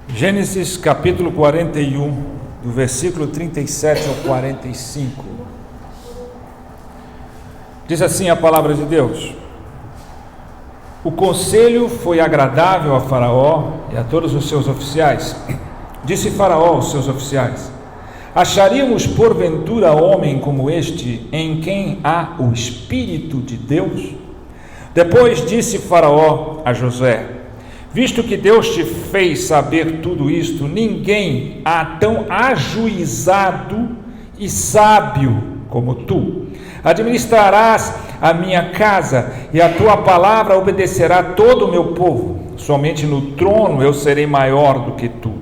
Gênesis capítulo 41, do versículo 37 ao 45. Diz assim a palavra de Deus: O conselho foi agradável a Faraó e a todos os seus oficiais. Disse Faraó aos seus oficiais: Acharíamos porventura homem como este, em quem há o Espírito de Deus? Depois disse Faraó a José: Visto que Deus te fez saber tudo isto, ninguém há tão ajuizado e sábio como tu. Administrarás a minha casa, e a tua palavra obedecerá todo o meu povo. Somente no trono eu serei maior do que tu.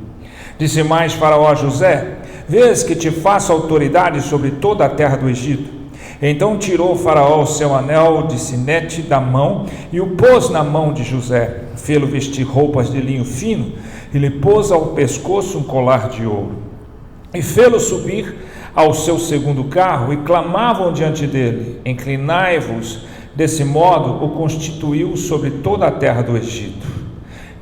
Disse mais Faraó a José: Vês que te faço autoridade sobre toda a terra do Egito. Então tirou Faraó o seu anel de sinete da mão e o pôs na mão de José. Fê-lo vestir roupas de linho fino e lhe pôs ao pescoço um colar de ouro. E fê-lo subir ao seu segundo carro, e clamavam diante dele: Inclinai-vos. Desse modo o constituiu sobre toda a terra do Egito.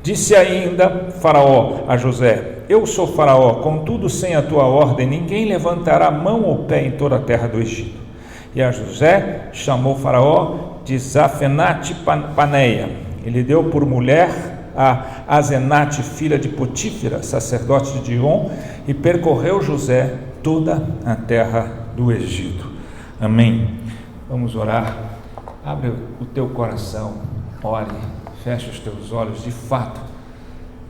Disse ainda Faraó a José: Eu sou Faraó, contudo sem a tua ordem ninguém levantará mão ou pé em toda a terra do Egito. E a José chamou Faraó de Zafenate-Paneia, e lhe deu por mulher a Asenate, filha de Potífera, sacerdote de On, e percorreu José toda a terra do Egito. Amém. Vamos orar. Abre o teu coração, ore, feche os teus olhos de fato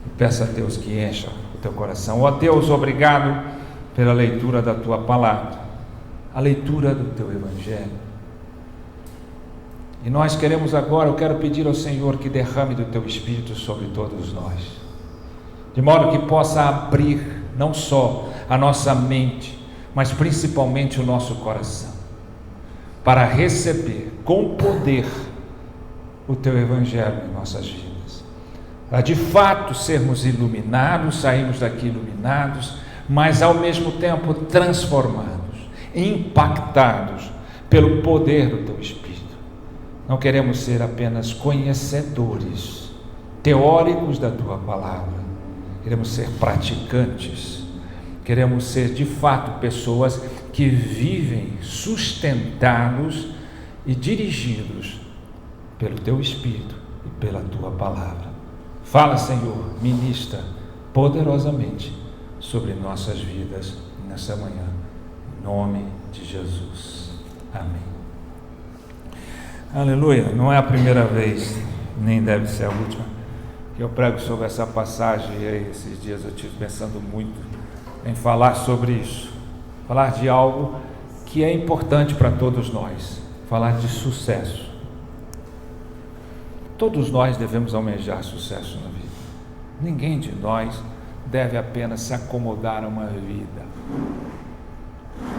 e peça a Deus que encha o teu coração. Ó Deus, obrigado pela leitura da tua palavra, a leitura do teu evangelho. E nós queremos agora, eu quero pedir ao Senhor que derrame do teu Espírito sobre todos nós, de modo que possa abrir não só a nossa mente, mas principalmente o nosso coração, para receber com poder o teu evangelho em nossas vidas, para de fato sermos iluminados, sairmos daqui iluminados, mas ao mesmo tempo transformados, impactados pelo poder do teu Espírito. Não queremos ser apenas conhecedores, teóricos da tua palavra, queremos ser praticantes, queremos ser de fato pessoas que vivem sustentados e dirigidos pelo teu Espírito e pela tua palavra. Fala, Senhor, ministra poderosamente sobre nossas vidas nessa manhã, em nome de Jesus. Amém. Aleluia. Não é a primeira vez, nem deve ser a última, que eu prego sobre essa passagem, e aí, esses dias eu estive pensando muito em falar sobre isso, falar de algo que é importante para todos nós, falar de sucesso. Todos nós devemos almejar sucesso na vida. Ninguém de nós deve apenas se acomodar a uma vida.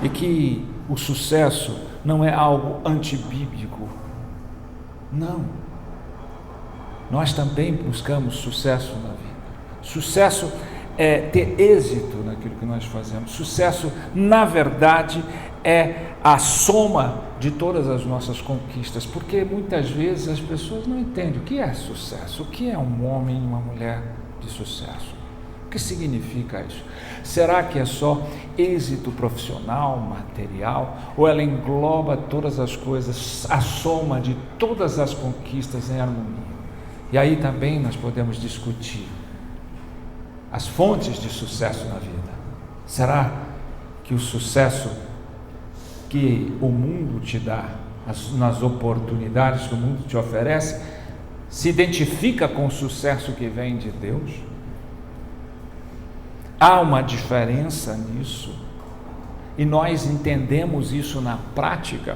E que o sucesso não é algo antibíblico. Não. Nós também buscamos sucesso na vida. Sucesso é ter êxito naquilo que nós fazemos. Sucesso, na verdade, é a soma de todas as nossas conquistas, porque muitas vezes as pessoas não entendem o que é sucesso, o que é um homem e uma mulher de sucesso. O que significa isso? Será que é só êxito profissional, material, ou ela engloba todas as coisas, a soma de todas as conquistas em harmonia? E aí também nós podemos discutir as fontes de sucesso na vida. Será que o sucesso que o mundo te dá, nas oportunidades que o mundo te oferece, se identifica com o sucesso que vem de Deus? Há uma diferença nisso, e nós entendemos isso na prática.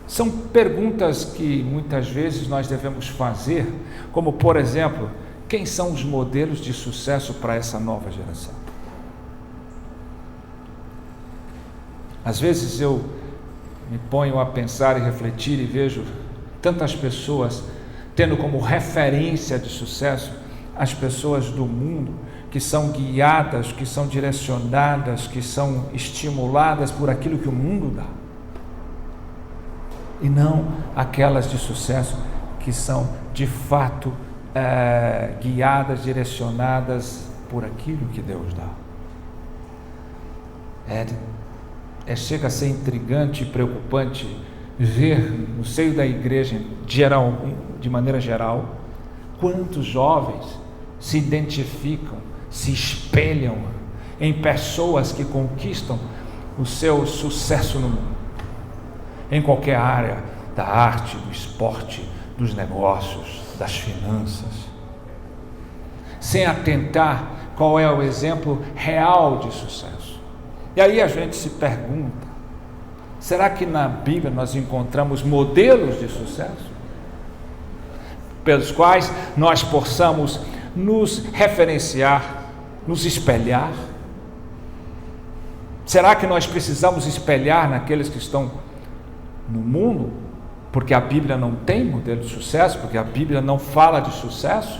São perguntas que muitas vezes nós devemos fazer, como por exemplo, quem são os modelos de sucesso para essa nova geração? Às vezes eu me ponho a pensar e refletir e vejo tantas pessoas tendo como referência de sucesso as pessoas do mundo, que são guiadas, que são direcionadas, que são estimuladas por aquilo que o mundo dá, e não aquelas de sucesso que são de fato guiadas, direcionadas por aquilo que Deus dá. Chega a ser intrigante e preocupante ver no seio da igreja, de maneira geral, quantos jovens se identificam, se espelham em pessoas que conquistam o seu sucesso no mundo, em qualquer área da arte, do esporte, dos negócios, das finanças, sem atentar qual é o exemplo real de sucesso. E aí a gente se pergunta: será que na Bíblia nós encontramos modelos de sucesso pelos quais nós possamos nos referenciar, nos espelhar? Será que nós precisamos espelhar naqueles que estão no mundo, porque a Bíblia não tem modelo de sucesso, porque a Bíblia não fala de sucesso?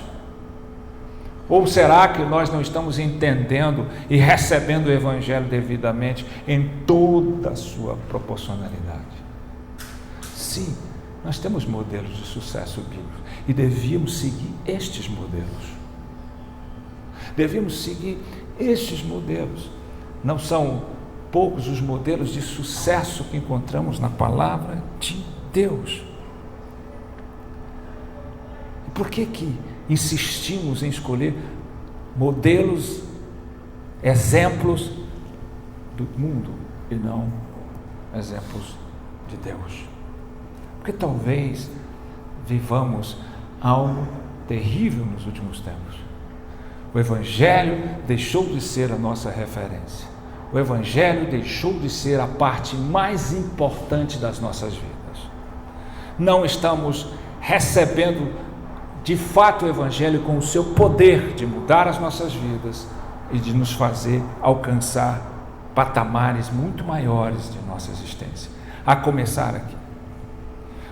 Ou será que nós não estamos entendendo e recebendo o Evangelho devidamente em toda a sua proporcionalidade? Sim, nós temos modelos de sucesso bíblicos e devíamos seguir estes modelos. Devíamos seguir estes modelos. Não são poucos os modelos de sucesso que encontramos na palavra de Deus. E por que insistimos em escolher modelos, exemplos do mundo e não exemplos de Deus? Porque talvez vivamos algo terrível nos últimos tempos. O Evangelho deixou de ser a nossa referência. O Evangelho deixou de ser a parte mais importante das nossas vidas. Não estamos recebendo de fato o Evangelho com o seu poder de mudar as nossas vidas e de nos fazer alcançar patamares muito maiores de nossa existência, a começar aqui,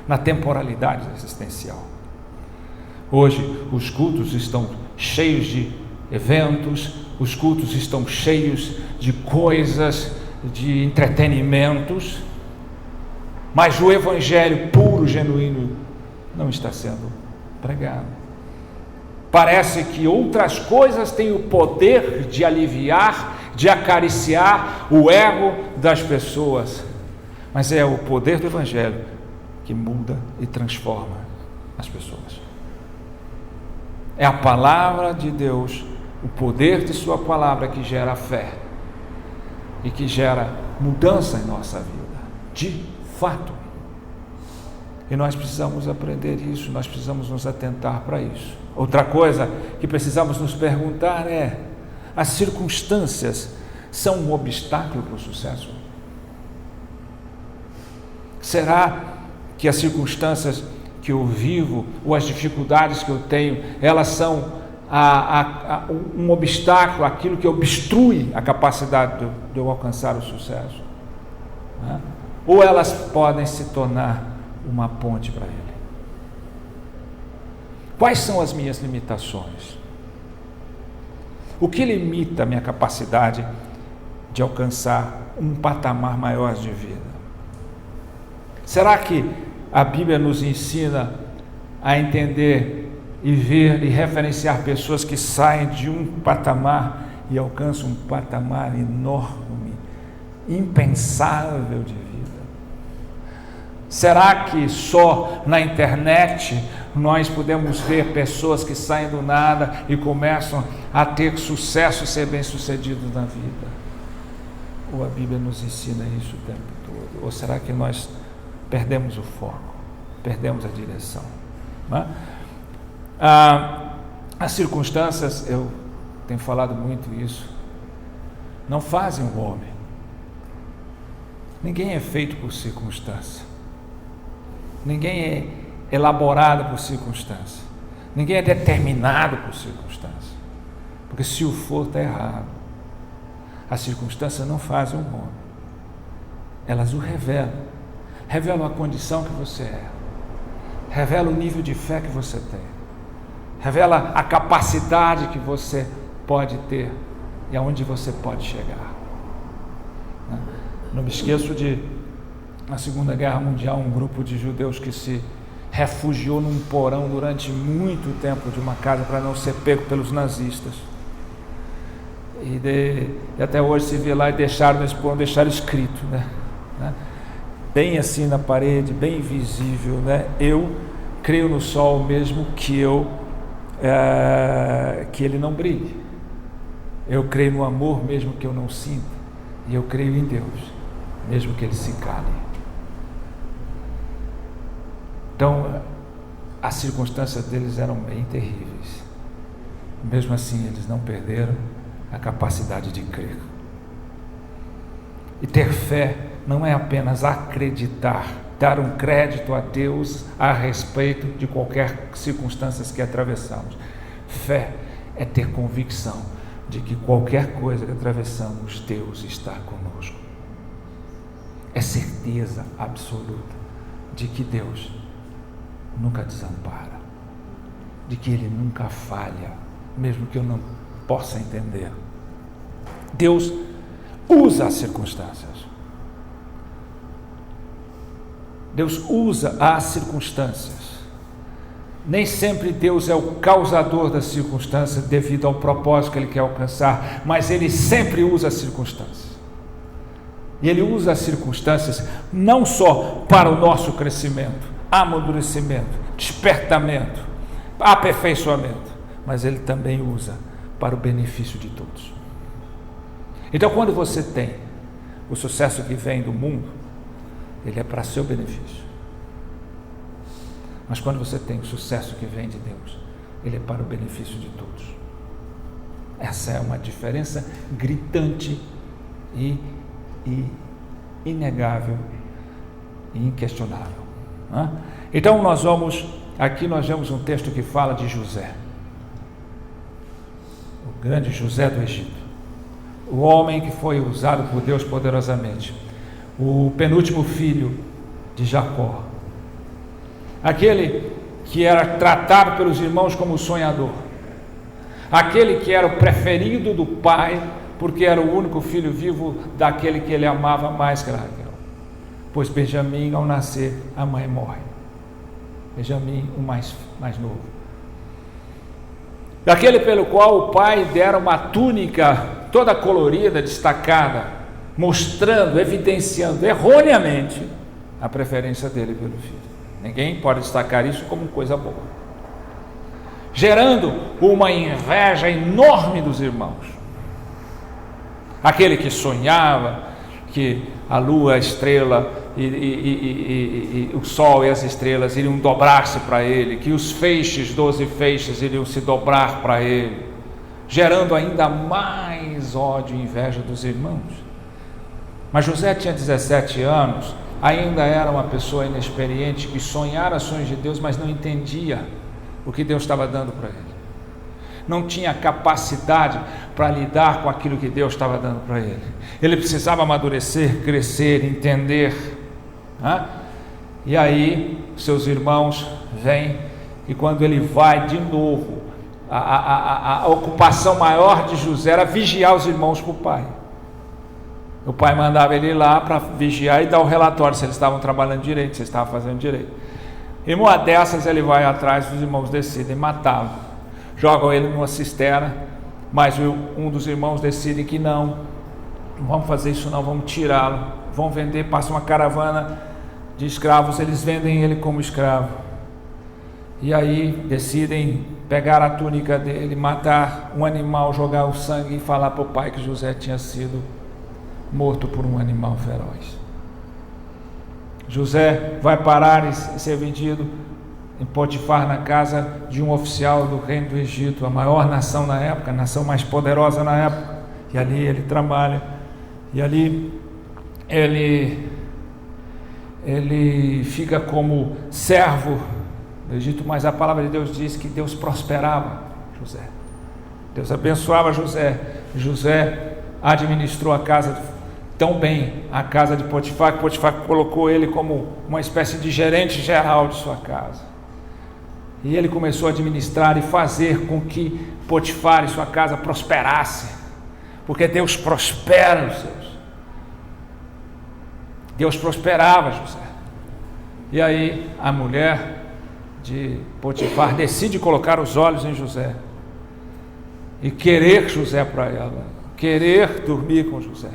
na temporalidade existencial. Hoje os cultos estão cheios de eventos, os cultos estão cheios de coisas, de entretenimentos, mas o Evangelho puro, genuíno, não está sendo pregado. Parece que outras coisas têm o poder de aliviar, de acariciar o ego das pessoas, mas é o poder do Evangelho que muda e transforma as pessoas. É a palavra de Deus, o poder de sua palavra que gera fé e que gera mudança em nossa vida, de fato. E nós precisamos aprender isso, nós precisamos nos atentar para isso. Outra coisa que precisamos nos perguntar é: as circunstâncias são um obstáculo para o sucesso? Será que as circunstâncias que eu vivo, ou as dificuldades que eu tenho, elas são um obstáculo, aquilo que obstrui a capacidade de eu alcançar o sucesso? Ou elas podem se tornar uma ponte para ele? Quais são as minhas limitações? O que limita a minha capacidade de alcançar um patamar maior de vida? Será que a Bíblia nos ensina a entender e ver e referenciar pessoas que saem de um patamar e alcançam um patamar enorme, impensável de vida? Será que só na internet nós podemos ver pessoas que saem do nada e começam a ter sucesso e ser bem-sucedidos na vida? Ou a Bíblia nos ensina isso o tempo todo? Ou será que nós perdemos o foco, perdemos a direção? As circunstâncias, eu tenho falado muito isso, não fazem o homem. Ninguém é feito por circunstância. Ninguém é elaborado por circunstância. Ninguém é determinado por circunstância. Porque se o for, está errado. As circunstâncias não fazem o homem. Elas o revelam. Revelam a condição que você é. Revela o nível de fé que você tem. Revela a capacidade que você pode ter e aonde você pode chegar. Não me esqueço de, na Segunda Guerra Mundial, um grupo de judeus que se refugiou num porão durante muito tempo de uma casa para não ser pego pelos nazistas. E até hoje se vê lá e deixaram nesse ponto, deixaram escrito, né? Bem assim na parede, bem visível, né? Eu creio no sol mesmo que ele não brilhe. Eu creio no amor mesmo que eu não sinta. E eu creio em Deus, mesmo que ele se cale. Então, as circunstâncias deles eram bem terríveis. Mesmo assim, eles não perderam a capacidade de crer. E ter fé não é apenas acreditar, dar um crédito a Deus a respeito de qualquer circunstância que atravessamos. Fé é ter convicção de que qualquer coisa que atravessamos, Deus está conosco. É certeza absoluta de que Deus nunca desampara, de que Ele nunca falha, mesmo que eu não possa entender. Deus usa as circunstâncias. Deus usa as circunstâncias. Nem sempre Deus é o causador das circunstâncias devido ao propósito que Ele quer alcançar, mas Ele sempre usa as circunstâncias. E Ele usa as circunstâncias não só para o nosso crescimento, amadurecimento, despertamento, aperfeiçoamento, mas Ele também usa para o benefício de todos. Então, quando você tem o sucesso que vem do mundo, ele é para seu benefício. Mas quando você tem o sucesso que vem de Deus, ele é para o benefício de todos. Essa é uma diferença gritante e inegável e inquestionável. Então nós vemos um texto que fala de José, o grande José do Egito, o homem que foi usado por Deus poderosamente, o penúltimo filho de Jacó, aquele que era tratado pelos irmãos como sonhador, aquele que era o preferido do pai, porque era o único filho vivo daquele que ele amava mais que Raquel. Pois Benjamim, ao nascer, a mãe morre. Benjamim, o mais novo. Daquele pelo qual o pai dera uma túnica toda colorida, destacada, mostrando, evidenciando erroneamente a preferência dele pelo filho. Ninguém pode destacar isso como coisa boa, gerando uma inveja enorme dos irmãos. Aquele que sonhava que a lua, a estrela e o sol e as estrelas iriam dobrar-se para ele, que os 12 feixes iriam se dobrar para ele, gerando ainda mais ódio e inveja dos irmãos. Mas José tinha 17 anos, ainda era uma pessoa inexperiente que sonhara sonhos de Deus, mas não entendia o que Deus estava dando para ele. Não tinha capacidade para lidar com aquilo que Deus estava dando para ele. Ele precisava amadurecer, crescer, entender. E aí seus irmãos vêm, e quando ele vai de novo, a ocupação maior de José era vigiar os irmãos para o pai. O pai mandava ele ir lá para vigiar e dar o relatório se eles estavam trabalhando direito, se eles estavam fazendo direito. E uma dessas ele vai atrás, os irmãos decidem matá-lo. Jogam ele numa cisterna, mas um dos irmãos decide que não vamos fazer isso não, vamos tirá-lo, vão vender, passa uma caravana de escravos, eles vendem ele como escravo. E aí decidem pegar a túnica dele, matar um animal, jogar o sangue e falar para o pai que José tinha sido morto por um animal feroz. José vai parar e ser vendido em Potifar, na casa de um oficial do reino do Egito, a maior nação na época, a nação mais poderosa na época. E ali ele trabalha, e ali ele fica como servo do Egito, mas a palavra de Deus diz que Deus prosperava José. Deus abençoava José. José administrou a casa tão bem, a casa de Potifar, que Potifar colocou ele como uma espécie de gerente geral de sua casa. E ele começou a administrar e fazer com que Potifar e sua casa prosperasse, porque Deus prospera os seus. Deus prosperava José. E aí a mulher de Potifar decide colocar os olhos em José e querer José para ela. querer dormir com José.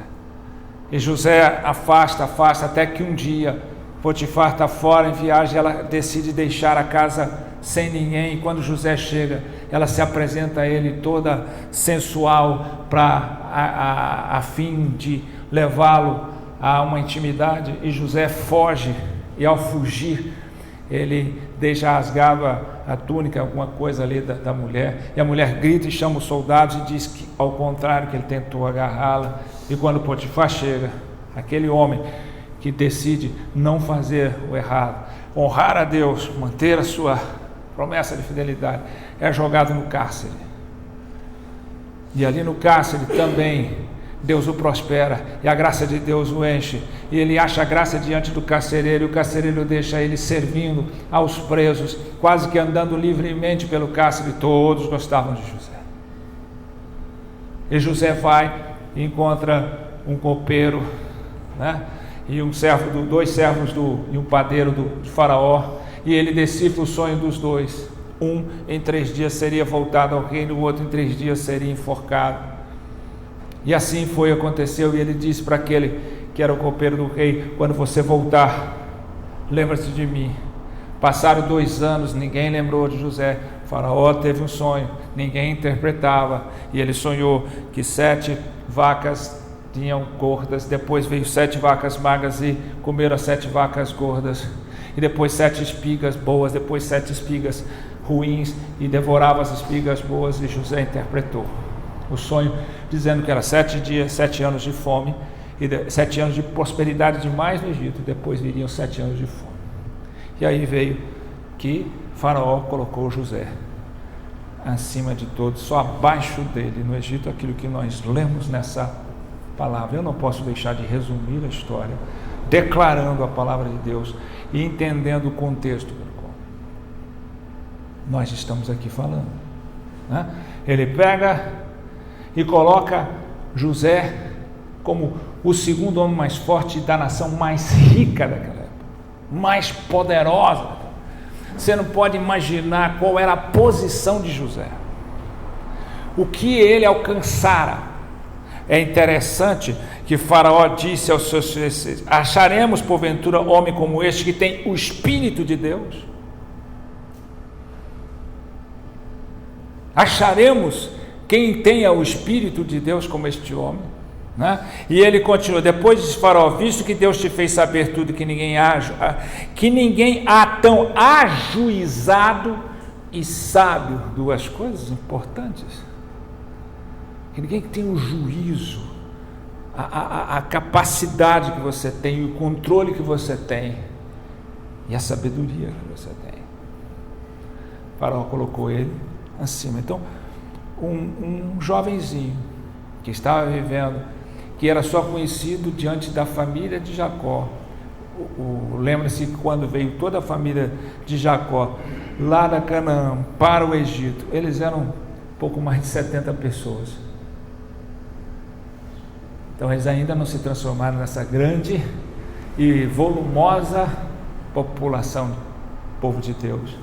E José afasta, até que um dia Potifar está fora em viagem, ela decide deixar a casa sem ninguém. E quando José chega, ela se apresenta a ele toda sensual a fim de levá-lo a uma intimidade. E José foge, e ao fugir, ele deixa rasgada a túnica, alguma coisa ali da mulher, e a mulher grita e chama os soldados e diz que, ao contrário, que ele tentou agarrá-la. E quando Potifar chega, aquele homem que decide não fazer o errado, honrar a Deus, manter a sua promessa de fidelidade, é jogado no cárcere. E ali no cárcere também Deus o prospera, e a graça de Deus o enche, e ele acha a graça diante do carcereiro, e o carcereiro deixa ele servindo aos presos, quase que andando livremente pelo cárcere. Todos gostavam de José. E José vai e encontra um copeiro, né? E dois servos e um padeiro de Faraó, e ele decifra o sonho dos dois. Um em 3 dias seria voltado ao reino, o outro em 3 dias seria enforcado. E assim aconteceu, e ele disse para aquele que era o copeiro do rei: quando você voltar, lembra-se de mim. Passaram 2 anos, ninguém lembrou de José. O Faraó teve um sonho, ninguém interpretava, e ele sonhou que 7 vacas tinham gordas, depois veio 7 vacas magras e comeram as 7 vacas gordas, e depois 7 espigas boas, depois 7 espigas ruins, e devorava as espigas boas. E José interpretou o sonho dizendo que era 7 dias, 7 anos de fome, e 7 anos de prosperidade demais no Egito, e depois viriam 7 anos de fome. E aí veio que Faraó colocou José acima de todos, só abaixo dele no Egito, aquilo que nós lemos nessa palavra. Eu não posso deixar de resumir a história, declarando a palavra de Deus e entendendo o contexto pelo qual nós estamos aqui falando, né? Ele pega e coloca José como o segundo homem mais forte da nação mais rica daquela época, mais poderosa. Você não pode imaginar qual era a posição de José, o que ele alcançara. É interessante que Faraó disse aos seus filhos: acharemos porventura homem como este, que tem o Espírito de Deus? Acharemos quem tenha o Espírito de Deus como este homem, né? E ele continua: depois disse Faraó: visto que Deus te fez saber tudo, que ninguém há tão ajuizado e sábio. 2 coisas importantes: que ninguém tem o juízo, a capacidade que você tem, o controle que você tem e a sabedoria que você tem. O Faraó colocou ele acima. Então, um jovenzinho que estava vivendo, que era só conhecido diante da família de Jacó. Lembra-se que quando veio toda a família de Jacó lá da Canaã para o Egito, eles eram um pouco mais de 70 pessoas. Então eles ainda não se transformaram nessa grande e volumosa população do povo de Deus.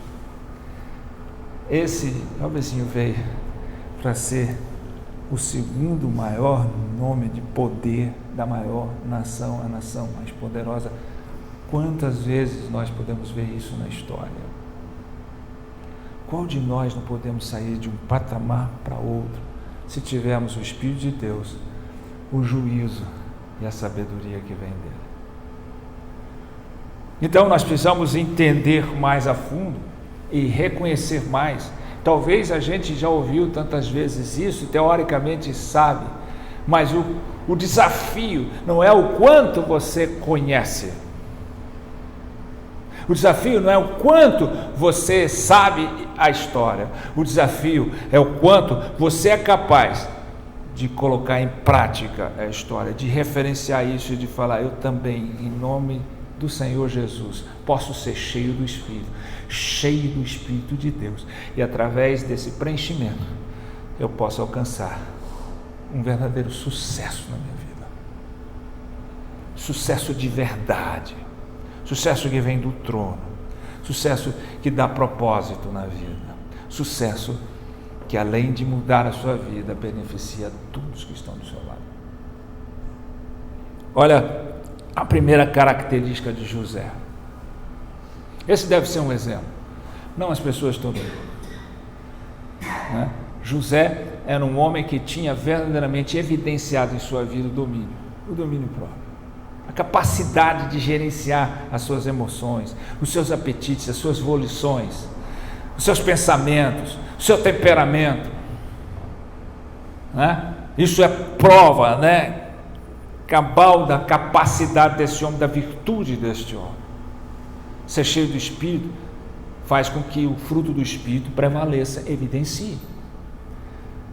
Esse jovenzinho veio para ser o segundo maior nome de poder da maior nação, a nação mais poderosa. Quantas vezes nós podemos ver isso na história? Qual de nós não podemos sair de um patamar para outro, se tivermos o Espírito de Deus, o juízo e a sabedoria que vem dele? Então nós precisamos entender mais a fundo e reconhecer mais. Talvez a gente já ouviu tantas vezes isso, teoricamente sabe, mas o desafio não é o quanto você conhece, o desafio não é o quanto você sabe a história, o desafio é o quanto você é capaz de colocar em prática a história, de referenciar isso e de falar: eu também, em nome do Senhor Jesus, posso ser cheio do Espírito de Deus, e através desse preenchimento eu posso alcançar um verdadeiro sucesso na minha vida, sucesso de verdade, sucesso que vem do trono, sucesso que dá propósito na vida, sucesso que além de mudar a sua vida, beneficia todos que estão do seu lado. Olha a primeira característica de José. Esse deve ser um exemplo, não as pessoas todas, né? José era um homem que tinha verdadeiramente evidenciado em sua vida o domínio próprio, a capacidade de gerenciar as suas emoções, os seus apetites, as suas volições, os seus pensamentos, o seu temperamento, né? Isso é prova, né, cabal da capacidade desse homem, da virtude deste homem. Ser cheio do Espírito faz com que o fruto do Espírito prevaleça, evidencie.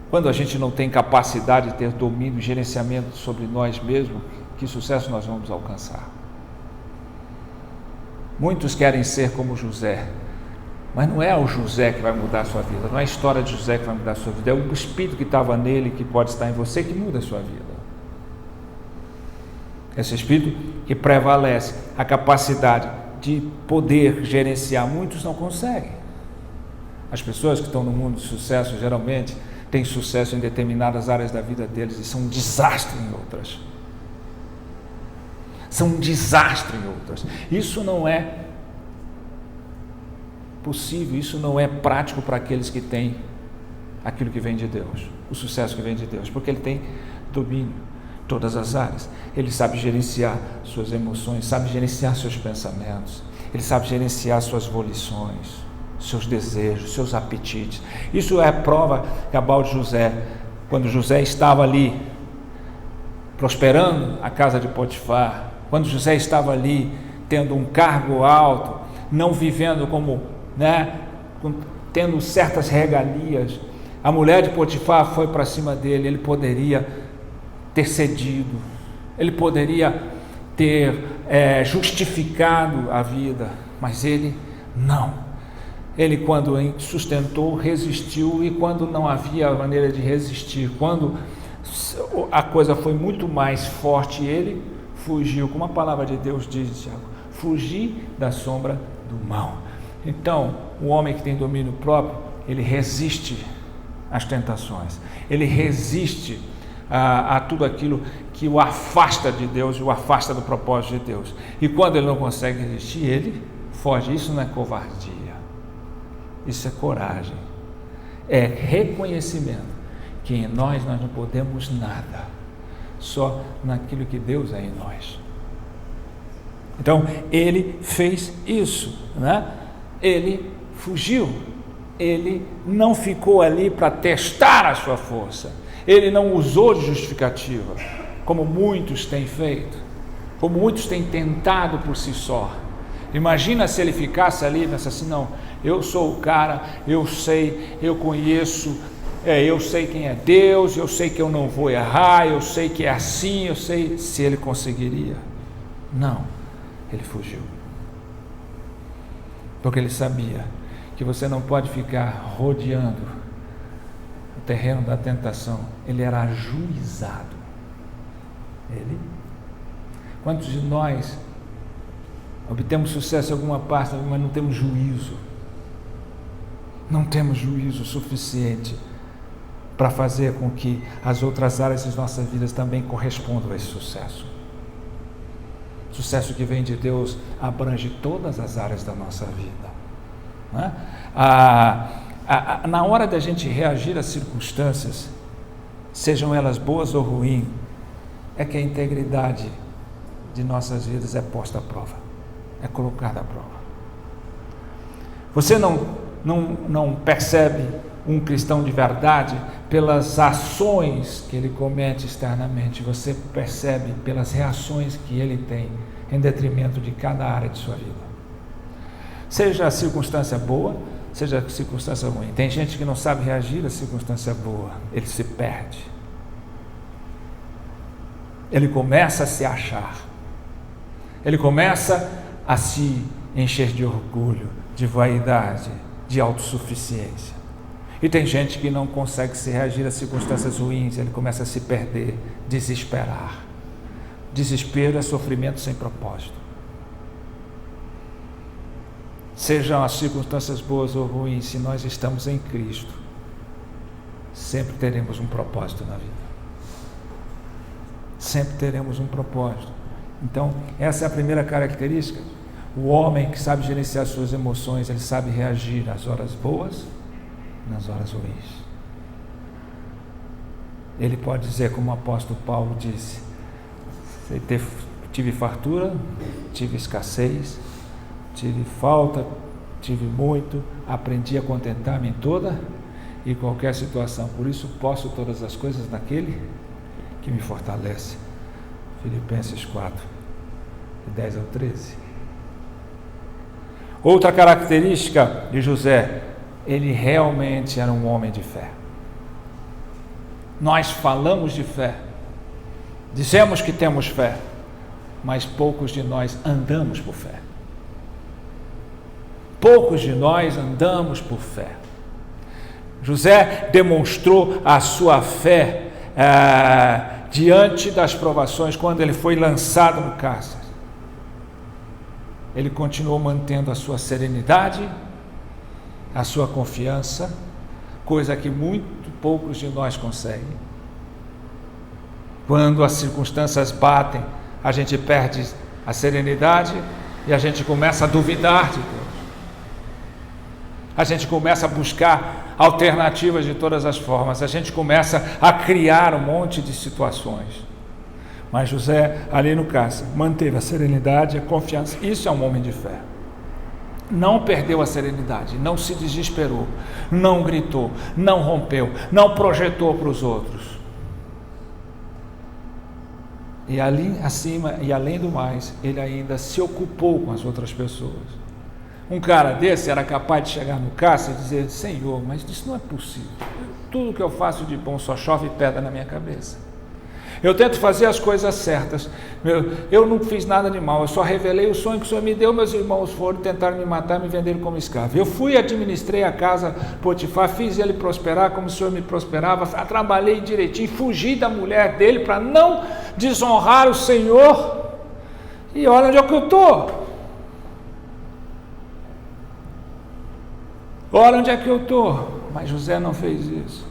Quando a gente não tem capacidade de ter domínio, gerenciamento sobre nós mesmos, que sucesso nós vamos alcançar? Muitos querem ser como José, mas não é o José que vai mudar a sua vida, não é a história de José que vai mudar a sua vida, é o Espírito que estava nele, que pode estar em você, que muda a sua vida. Esse Espírito que prevalece, a capacidade de poder gerenciar. Muitos não conseguem. As pessoas que estão no mundo do sucesso geralmente têm sucesso em determinadas áreas da vida deles e são um desastre em outras. São um desastre em outras. Isso não é possível, isso não é prático para aqueles que têm aquilo que vem de Deus, o sucesso que vem de Deus, porque ele tem domínio em todas as áreas. Ele sabe gerenciar suas emoções, sabe gerenciar seus pensamentos, ele sabe gerenciar suas volições, seus desejos, seus apetites. Isso é a prova cabal de José. Quando José estava ali prosperando a casa de Potifar, quando José estava ali tendo um cargo alto, não vivendo como, né, tendo certas regalias, a mulher de Potifar foi para cima dele. Ele poderia ter cedido, ele poderia ter justificado a vida, mas ele não. Ele, quando sustentou, resistiu, e quando não havia maneira de resistir, quando a coisa foi muito mais forte, ele fugiu, como a palavra de Deus diz, Tiago, fugir da sombra do mal. Então, o homem que tem domínio próprio, ele resiste às tentações, ele resiste a tudo aquilo que o afasta de Deus e o afasta do propósito de Deus. E quando ele não consegue resistir, ele foge. Isso não é covardia, isso é coragem, é reconhecimento que em nós não podemos nada, só naquilo que Deus é em nós. Então ele fez isso, né? Ele fugiu, ele não ficou ali para testar a sua força, ele não usou de justificativa, como muitos têm feito, como muitos têm tentado por si só. Imagina se ele ficasse ali e pensasse assim: não, eu sou o cara, eu sei, eu conheço, eu sei quem é Deus, eu sei que eu não vou errar, eu sei que é assim, eu sei. Se ele conseguiria. Não, ele fugiu, porque ele sabia que você não pode ficar rodeando o terreno da tentação. Ele era ajuizado. Quantos de nós obtemos sucesso em alguma parte, mas não temos juízo? Não temos juízo suficiente para fazer com que as outras áreas das nossas vidas também correspondam a esse sucesso. O sucesso que vem de Deus abrange todas as áreas da nossa vida, né? Na hora da gente reagir às circunstâncias, sejam elas boas ou ruins, é que a integridade de nossas vidas é posta à prova, é colocada à prova. Você não percebe um cristão de verdade pelas ações que ele comete externamente, você percebe pelas reações que ele tem em detrimento de cada área de sua vida. Seja a circunstância boa, seja a circunstância ruim. Tem gente que não sabe reagir à circunstância boa, ele se perde. Ele começa a se achar, ele começa a se encher de orgulho, de vaidade, de autossuficiência. E tem gente que não consegue se reagir a circunstâncias ruins, ele começa a se perder, desesperar. Desespero é sofrimento sem propósito. Sejam as circunstâncias boas ou ruins, se nós estamos em Cristo, sempre teremos um propósito na vida. Sempre teremos um propósito. Então, essa é a primeira característica. O homem que sabe gerenciar suas emoções, ele sabe reagir nas horas boas, nas horas ruins. Ele pode dizer, como o apóstolo Paulo disse: tive fartura, tive escassez, tive falta, tive muito, aprendi a contentar-me em toda e qualquer situação. Por isso posso todas as coisas naquele que me fortalece. Filipenses 4, de 10 ao 13. Outra característica de José: ele realmente era um homem de fé. Nós falamos de fé, dizemos que temos fé, mas poucos de nós andamos por fé. Poucos de nós andamos por fé. José demonstrou a sua fé diante das provações, quando ele foi lançado no cárcere. Ele continuou mantendo a sua serenidade, a sua confiança, coisa que muito poucos de nós conseguem. Quando as circunstâncias batem, a gente perde a serenidade e a gente começa a duvidar de Deus. A gente começa a buscar alternativas de todas as formas, a gente começa a criar um monte de situações. Mas José, ali no cárcere, manteve a serenidade, a confiança. Isso é um homem de fé. Não perdeu a serenidade, não se desesperou, não gritou, não rompeu, não projetou para os outros. E ali acima, e além do mais, ele ainda se ocupou com as outras pessoas. Um cara desse era capaz de chegar no cárcere e dizer: Senhor, mas isso não é possível. Tudo que eu faço de bom só chove pedra na minha cabeça. Eu tento fazer as coisas certas. Eu não fiz nada de mal, eu só revelei o sonho que o Senhor me deu. Meus irmãos foram tentar me matar, me venderam como escravo. Eu fui, administrei a casa Potifar, fiz ele prosperar como o Senhor me prosperava, trabalhei direitinho, fugi da mulher dele para não desonrar o Senhor. E olha onde é que eu estou. Olha onde é que eu estou. Mas José não fez isso.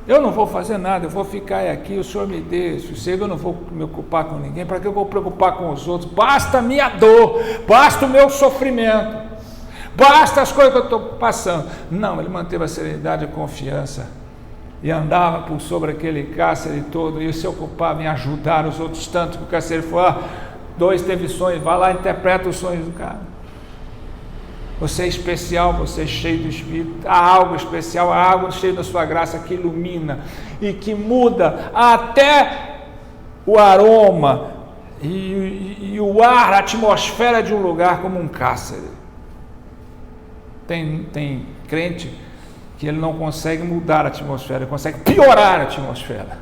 Eu não vou fazer nada, eu vou ficar aqui, o Senhor me dê sossego, eu não vou me ocupar com ninguém. Para que eu vou preocupar com os outros? Basta a minha dor, basta o meu sofrimento, basta as coisas que eu estou passando. Não, ele manteve a serenidade e a confiança e andava por sobre aquele cárcere todo e se ocupava em ajudar os outros, tanto que o carcereiro falou: dois teve sonhos, vai lá e interpreta os sonhos do cara. Você é especial, você é cheio do Espírito, há algo especial, há algo cheio da sua graça que ilumina e que muda até o aroma e o ar, a atmosfera de um lugar como um cárcere. Tem crente que ele não consegue mudar a atmosfera, ele consegue piorar a atmosfera.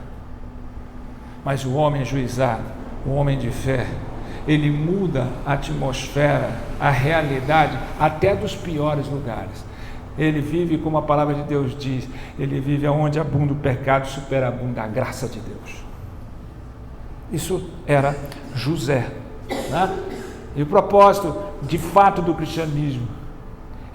Mas o homem juizado, o homem de fé, ele muda a atmosfera, a realidade, até dos piores lugares. Ele vive, como a palavra de Deus diz, ele vive onde abunda o pecado, superabunda a graça de Deus. Isso era José, né? E o propósito, de fato, do cristianismo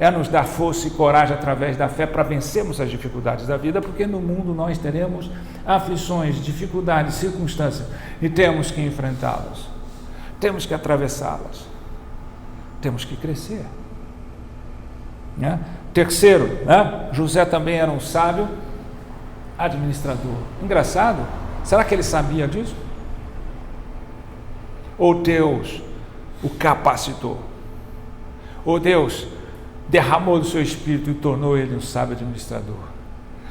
é nos dar força e coragem através da fé para vencermos as dificuldades da vida, porque no mundo nós teremos aflições, dificuldades, circunstâncias, e temos que enfrentá-las. Temos que atravessá-las, temos que crescer, né? Terceiro, né? José também era um sábio administrador. Engraçado, será que ele sabia disso? Ou Deus o capacitou? Ou Deus derramou do seu espírito e tornou ele um sábio administrador?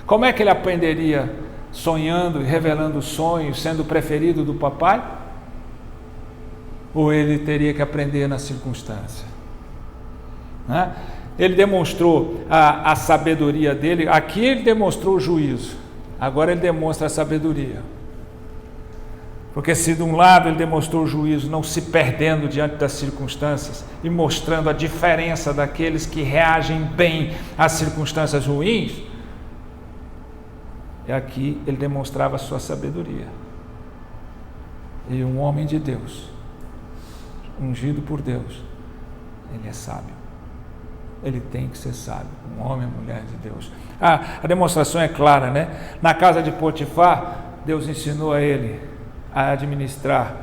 Como é que ele aprenderia sonhando e revelando sonhos, sendo preferido do papai? Ou ele teria que aprender na circunstância, né? Ele demonstrou a sabedoria dele. Aqui ele demonstrou o juízo, agora ele demonstra a sabedoria, porque se de um lado ele demonstrou o juízo, não se perdendo diante das circunstâncias e mostrando a diferença daqueles que reagem bem às circunstâncias ruins, e aqui ele demonstrava a sua sabedoria. E um homem de Deus, ungido por Deus, ele é sábio. ele tem que ser sábio, um homem e mulher de Deus. A demonstração é clara, né? Na casa de Potifar, Deus ensinou a ele a administrar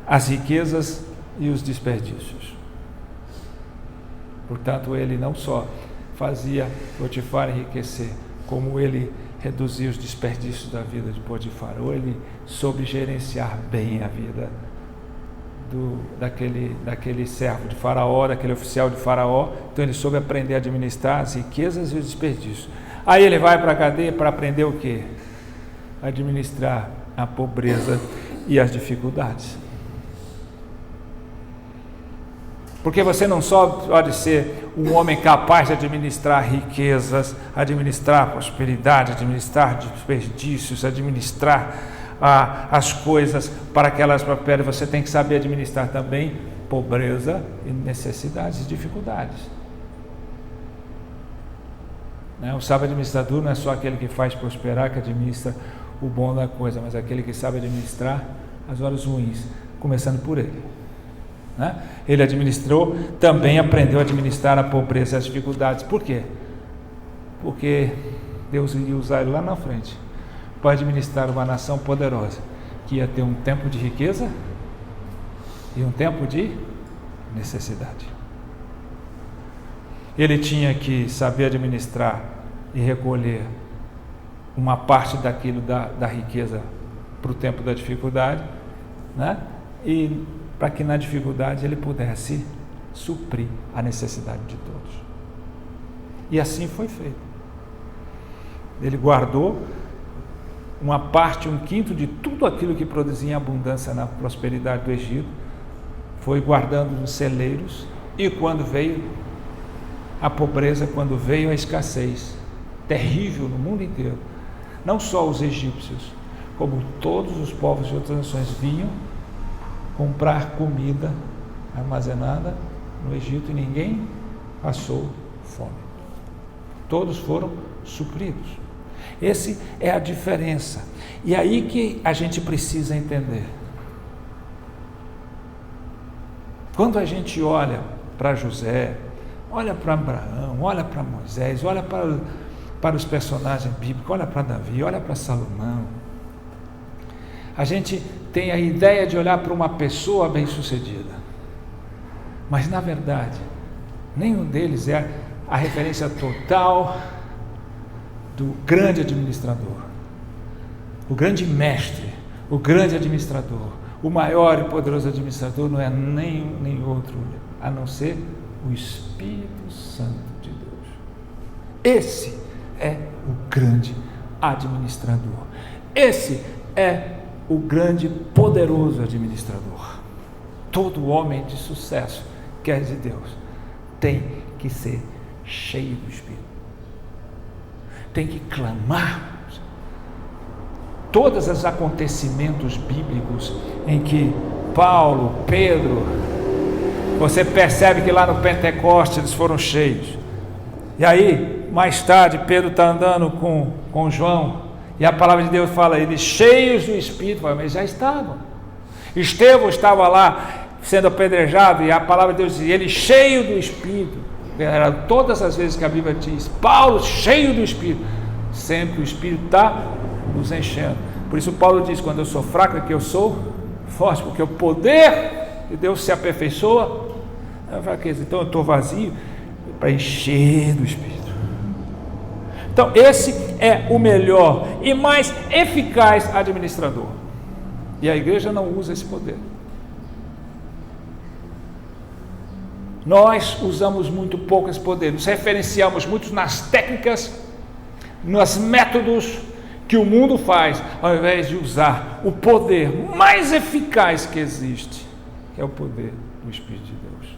as riquezas e os desperdícios. Portanto, ele não só fazia Potifar enriquecer, como ele reduzia os desperdícios da vida de Potifar, ou ele soube gerenciar bem a vida daquele servo de Faraó, daquele oficial de Faraó. Então ele soube aprender a administrar as riquezas e os desperdícios. Aí ele vai para a cadeia para aprender o quê? Administrar a pobreza e as dificuldades. Porque você não só pode ser um homem capaz de administrar riquezas, administrar prosperidade, administrar desperdícios, administrar as coisas para que elas prosperem. Você tem que saber administrar também pobreza e necessidades e dificuldades. O sábio administrador não é só aquele que faz prosperar, que administra o bom da coisa, mas aquele que sabe administrar as horas ruins, começando por ele. Ele administrou, também aprendeu a administrar a pobreza e as dificuldades. Por quê? Porque Deus iria usar ele lá na frente para administrar uma nação poderosa, que ia ter um tempo de riqueza e um tempo de necessidade. Ele tinha que saber administrar e recolher uma parte daquilo da riqueza para o tempo da dificuldade, e para que na dificuldade ele pudesse suprir a necessidade de todos. E assim foi feito. Ele guardou uma parte, 1/5 de tudo aquilo que produzia abundância na prosperidade do Egito, foi guardando nos celeiros, e quando veio a pobreza, quando veio a escassez terrível no mundo inteiro, não só os egípcios, como todos os povos de outras nações vinham comprar comida armazenada no Egito, e ninguém passou fome. Todos foram supridos. Essa é a diferença. E aí que a gente precisa entender. Quando a gente olha para José, olha para Abraão, olha para Moisés, olha para os personagens bíblicos, olha para Davi, olha para Salomão, a gente tem a ideia de olhar para uma pessoa bem-sucedida, mas na verdade nenhum deles é a referência total do grande administrador, o grande mestre, o grande administrador, o maior e poderoso administrador não é nem outro, a não ser o Espírito Santo de Deus. Esse é o grande administrador, esse é o grande poderoso administrador. Todo homem de sucesso, que é de Deus, tem que ser cheio do Espírito, tem que clamar. Todos os acontecimentos bíblicos em que Paulo, Pedro, você percebe que lá no Pentecostes eles foram cheios, e aí mais tarde Pedro está andando com João, e a palavra de Deus fala, eles cheios do Espírito, mas já estavam. Estevão estava lá sendo apedrejado, e a palavra de Deus diz, ele cheio do Espírito. Era todas as vezes que a Bíblia diz, Paulo cheio do Espírito, sempre o Espírito está nos enchendo. Por isso Paulo diz, quando eu sou fraco é que eu sou forte, porque o poder de Deus se aperfeiçoa na fraqueza. Então eu estou vazio para encher do Espírito. Então esse é o melhor e mais eficaz administrador, e a igreja não usa esse poder. Nós usamos muito pouco esse poder, nos referenciamos muito nas técnicas, nos métodos que o mundo faz, ao invés de usar o poder mais eficaz que existe, que é o poder do Espírito de Deus.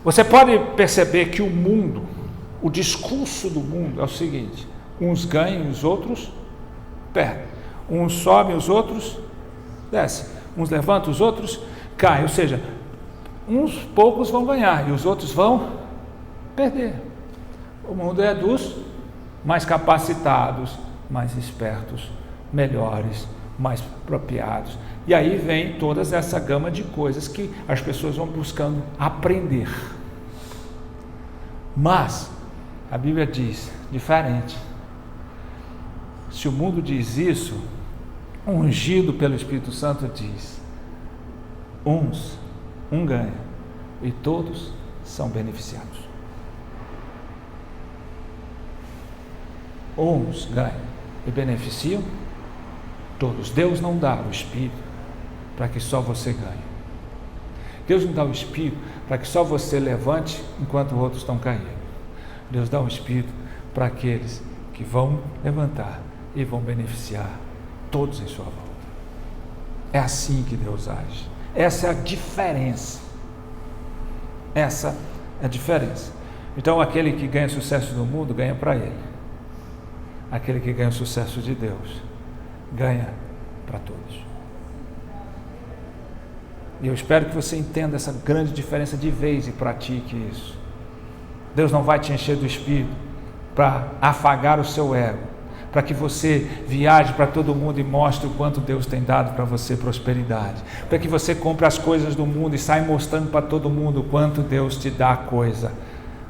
Você pode perceber que o mundo, o discurso do mundo é o seguinte: uns ganham e os outros perdem, uns sobem, os outros descem, uns levantam, os outros caem, ou seja, uns poucos vão ganhar e os outros vão perder. O mundo é dos mais capacitados, mais espertos, melhores, mais apropriados. E aí vem toda essa gama de coisas que as pessoas vão buscando aprender. Mas a Bíblia diz diferente. Se o mundo diz isso, ungido pelo Espírito Santo diz: um ganha e todos são beneficiados. Uns ganham e beneficiam todos. Deus não dá o Espírito para que só você ganhe. Deus não dá o Espírito para que só você levante enquanto outros estão caindo. Deus dá o Espírito para aqueles que vão levantar e vão beneficiar todos em sua volta. É assim que Deus age. Essa é a diferença. Essa é a diferença. Então aquele que ganha sucesso no mundo ganha para ele. Aquele que ganha o sucesso de Deus ganha para todos. E eu espero que você entenda essa grande diferença de vez e pratique isso. Deus não vai te encher do Espírito para afagar o seu ego, para que você viaje para todo mundo e mostre o quanto Deus tem dado para você prosperidade, para que você compre as coisas do mundo e saia mostrando para todo mundo o quanto Deus te dá coisa,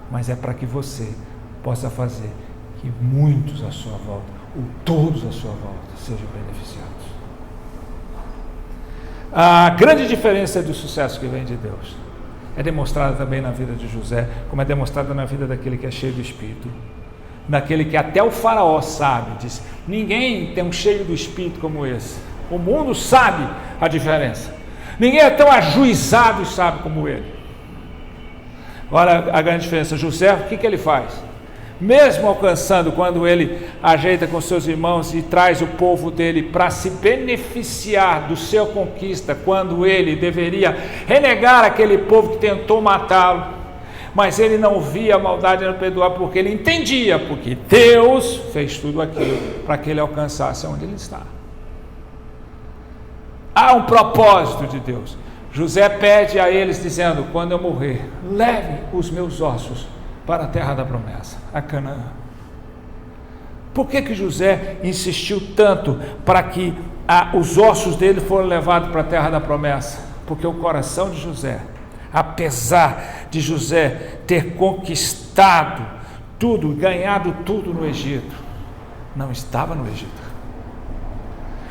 mas é para que você possa fazer que muitos à sua volta, ou todos à sua volta, sejam beneficiados. A grande diferença do sucesso que vem de Deus é demonstrada também na vida de José, como é demonstrada na vida daquele que é cheio do Espírito, daquele que até o faraó sabe, diz: ninguém tem um cheio do Espírito como esse. O mundo sabe a diferença. Ninguém é tão ajuizado e sabe como ele. Olha a grande diferença. José, o que ele faz? Mesmo alcançando, quando ele ajeita com seus irmãos e traz o povo dele para se beneficiar do seu conquista, quando ele deveria renegar aquele povo que tentou matá-lo, mas ele não via a maldade e não perdoar, porque ele entendia, porque Deus fez tudo aquilo para que ele alcançasse onde ele está. Há um propósito de Deus. José pede a eles dizendo: quando eu morrer, leve os meus ossos para a terra da promessa, a Canaã. Por que José insistiu tanto para que os ossos dele foram levados para a terra da promessa? Porque o coração de José, apesar de José ter conquistado tudo, ganhado tudo no Egito, não estava no Egito.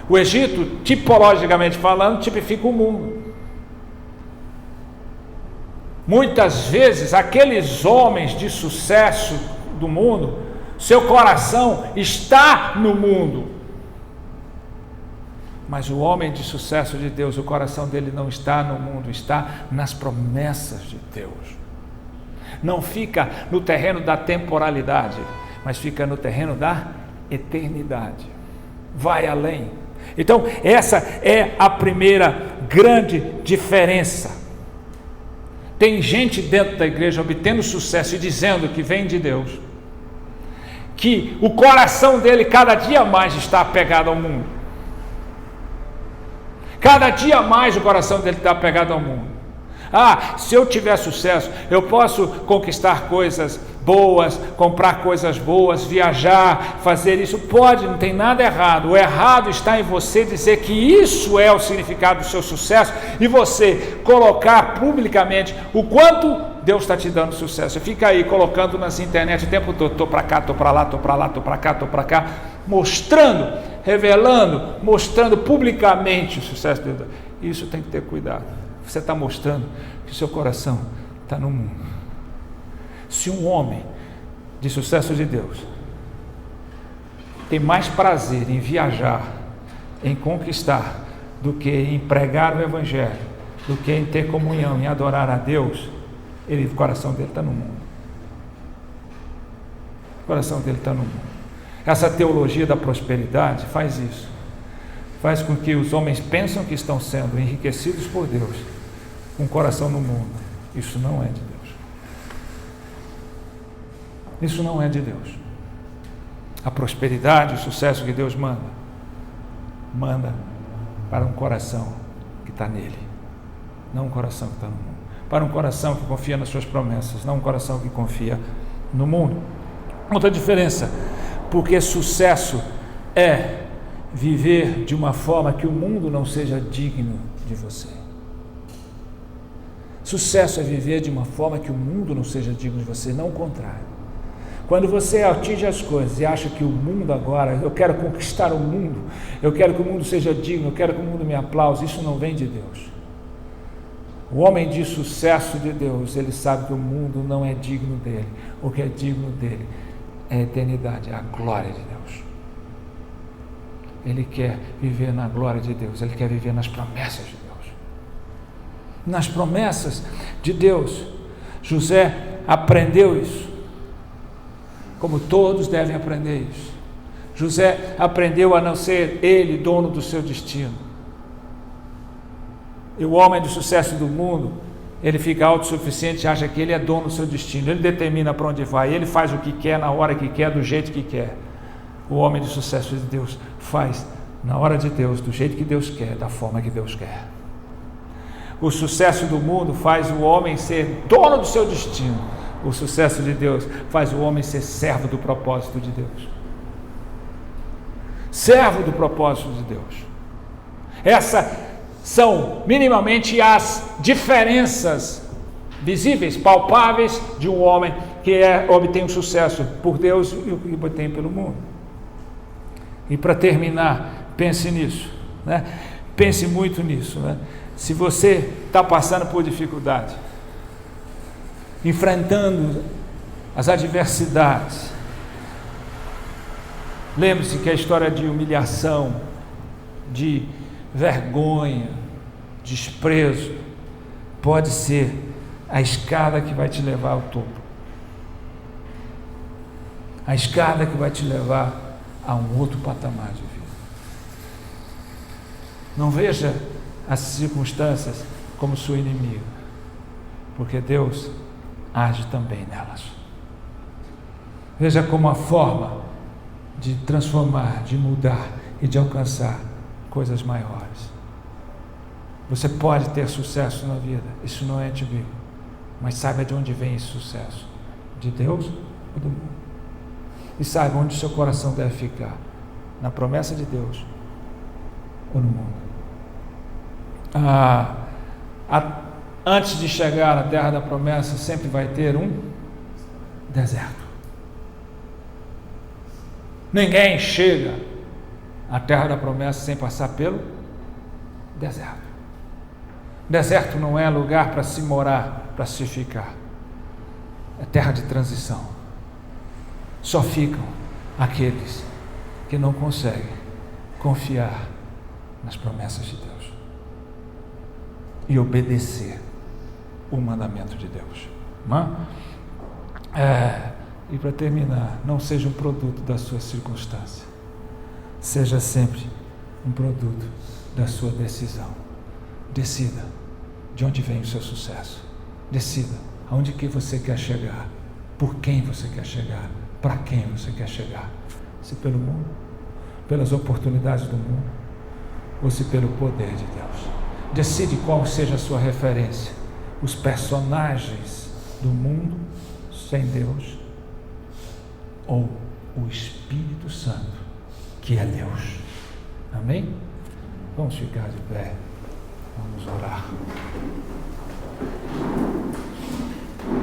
O Egito, tipologicamente falando, tipifica o mundo. Muitas vezes, aqueles homens de sucesso do mundo, seu coração está no mundo. Mas o homem de sucesso de Deus, o coração dele não está no mundo, está nas promessas de Deus. Não fica no terreno da temporalidade, mas fica no terreno da eternidade. Vai além. Então, essa é a primeira grande diferença. Tem gente dentro da igreja obtendo sucesso e dizendo que vem de Deus, que o coração dele cada dia mais está apegado ao mundo. Cada dia mais o coração dele está apegado ao mundo. Se eu tiver sucesso, eu posso conquistar coisas boas, comprar coisas boas, viajar, fazer isso. Pode, não tem nada errado. O errado está em você dizer que isso é o significado do seu sucesso e você colocar publicamente o quanto Deus está te dando sucesso. Fica aí colocando nas internet o tempo todo: estou para cá, estou para lá, estou para lá, estou para cá, estou para cá, mostrando, revelando, mostrando publicamente o sucesso de Deus. Isso tem que ter cuidado. Você está mostrando que o seu coração está no mundo. Se um homem de sucesso de Deus tem mais prazer em viajar, em conquistar, do que em pregar o Evangelho, do que em ter comunhão, em adorar a Deus, o coração dele está no mundo. O coração dele está no mundo. Essa teologia da prosperidade faz isso. Faz com que os homens pensam que estão sendo enriquecidos por Deus, com o coração no mundo. Isso não é de Deus. Isso não é de Deus. A prosperidade, o sucesso que Deus manda para um coração que está nele, não um coração que está no mundo. Para um coração que confia nas suas promessas, não um coração que confia no mundo. Outra diferença, porque sucesso é viver de uma forma que o mundo não seja digno de você. Sucesso é viver de uma forma que o mundo não seja digno de você, não o contrário. Quando você atinge as coisas e acha que o mundo agora, eu quero conquistar o mundo, eu quero que o mundo seja digno, eu quero que o mundo me aplaude, isso não vem de Deus. O homem de sucesso de Deus, ele sabe que o mundo não é digno dele. O que é digno dele é a eternidade, é a glória de Deus. Ele quer viver na glória de Deus, ele quer viver nas promessas de Deus. Nas promessas de Deus, José aprendeu isso, como todos devem aprender isso. José aprendeu a não ser ele dono do seu destino. E o homem de sucesso do mundo, ele fica autossuficiente, acha que ele é dono do seu destino, ele determina para onde vai, ele faz o que quer, na hora que quer, do jeito que quer. O homem de sucesso de Deus faz na hora de Deus, do jeito que Deus quer, da forma que Deus quer. O sucesso do mundo faz o homem ser dono do seu destino. O sucesso de Deus faz o homem ser servo do propósito de Deus. Servo do propósito de Deus. Essas são minimamente as diferenças visíveis, palpáveis de um homem que obtém o sucesso por Deus e o que obtém pelo mundo. E para terminar, pense nisso, né? Pense muito nisso, né? Se você está passando por dificuldade, enfrentando as adversidades, lembre-se que a história de humilhação, de vergonha, desprezo, pode ser a escada que vai te levar ao topo. A escada que vai te levar a um outro patamar de vida. Não veja as circunstâncias como sua inimiga, porque Deus age também nelas. Veja como a forma de transformar, de mudar e de alcançar coisas maiores. Você pode ter sucesso na vida, isso não é antibíblico, mas saiba de onde vem esse sucesso, de Deus ou do mundo. E saiba onde o seu coração deve ficar, na promessa de Deus ou no mundo. Antes de chegar na terra da promessa, sempre vai ter um deserto. Ninguém chega à terra da promessa sem passar pelo deserto. Deserto não é lugar para se morar, para se ficar. É terra de transição. Só ficam aqueles que não conseguem confiar nas promessas de Deus e obedecer o mandamento de Deus. Não é? E para terminar, não seja um produto da sua circunstância, seja sempre um produto da sua decisão. Decida de onde vem o seu sucesso, decida aonde que você quer chegar, por quem você quer chegar, para quem você quer chegar, se pelo mundo, pelas oportunidades do mundo, ou se pelo poder de Deus. Decide qual seja a sua referência, os personagens do mundo sem Deus, ou o Espírito Santo, que é Deus. Amém? Vamos ficar de pé, vamos orar.